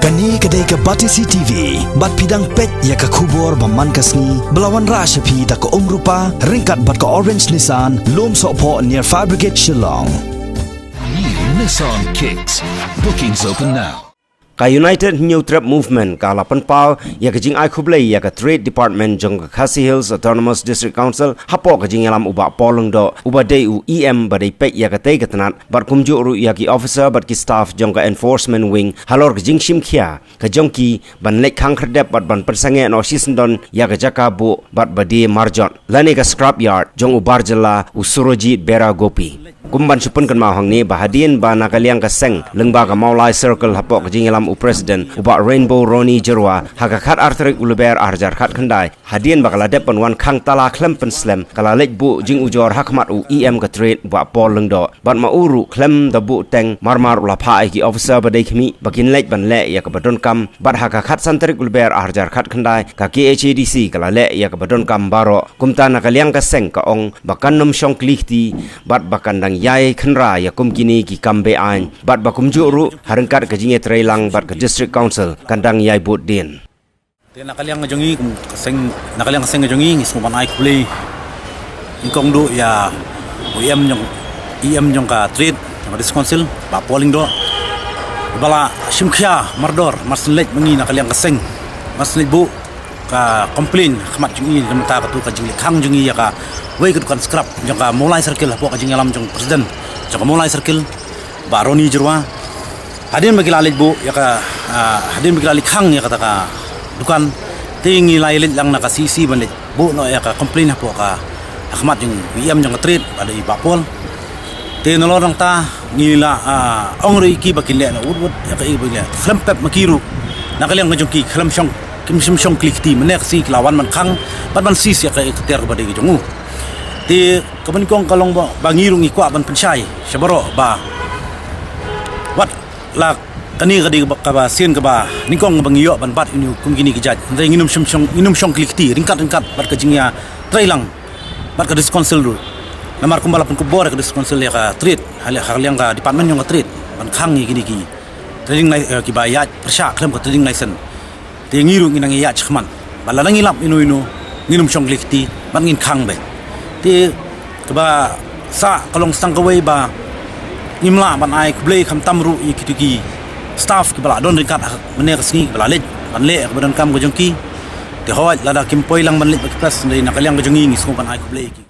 Kani kedai ke Batisi TV, bat pidang pet ya ke kubur baman kasni, belawan rasyapi da ke rupa, ringkat bat ke Orange Nissan, lom sokpo near Fire Brigade Shillong. New Nissan Kicks. Bookings open now. Ka United New Trap Movement ka lapan pau ya ke jing ai khublei ya ke Trade Department jong ke Khasi Hills Autonomous District Council hapo ke jing alam uba polong do uba dei u EM badai pek ya ke tei ketenat bar kumju ru ya ki officer bat ki staff jong ke enforcement wing halor ke jing shim khia ke jong ki ban lek khang khredep bat ban persange no sisendon ya ke jaka bu bat badi marjon lani ke scrap yard jong ubar jela usurojit bera gopi kumban supun kan ma hangni bahadien ba nakaliang ka seng lengba ka maulai circle hapo ke jing alam u president uba Rainbow Roni Jerwa haga khat artrik uluber arjar khat khandai hadien bakala depan wan khang tala klem pen slem kala lek bu jing ujor hakmat u EM ka trade ba pol lengdo bat ma uru klem da bu teng marmar ula pha ki officer badai khmi bakin lek ban le ya ka badon kam bat haga khat santrik uluber arjar khat khandai ka KHADC kala le ya ka badon kam baro kumta nakaliang ka seng ka ong bakan nom shong klihti bat bakan dang yai khnra ya kum kini ki kambe ain bat bakum juru harengkat ka jinge trailang ke District Council kandang yai bot din. Nakaliang ngajongi nakaliang kaseng ngajongi ismo ai kulay. Ingkong do ya EM jong ka trade ng District Council ba polling do. Bala simkhya mardor maslet mangi nakaliang kaseng maslet bu ka complain khmat jungi lamta ka tu ka jingli khang jungi ya ka wei kan scrap jong ka mulai circle po ka jingi alam jong president jong ka mulai circle ba Roni Jerwa hadin bagi lalit bu ya ka hadin bagi lalit khang ya kata ka dukan tingi lalit lang nakasisi banit bu no ya ka complain po ka akhmat yung VM yung trade ada ibapol tinolorang ta ngila ongri ki bakile na udwud ya ka ibile flempep makiru nakaliang ngajong ki khlam syong kim syong klikti manek si lawan man khang ban man sis ya ka ikter bade jongu ti kaban kong kalong ba bangirung ikwa ban pensai syabaro ba wat la kani kadi ka ba sien ka ba ningkong bangiyo ban bat ini kum gini kijat ndai nginum syong klikti ringkat bat ka jingya trailang bat ka diskonsel ru namar kumbala pun kubor ka diskonsel ya ka treat haliang ka department yung ka treat ban khang gini ki trading lai ki ba ya persya klem ka trading license ti ngiru nginang ya chkhman bala lang ilap inu nginum syong klikti ban ngin khang be ti ka ba sa kalong stangkaway ba nimla ban ai kublei kham tamru ikituki staff ki bala don ringkat mene kasni bala lej ban le badan kam gojongki te hawat lada kimpoi lang ban le plus ndai nakaliang gojongi ngismo ban ai kublei ki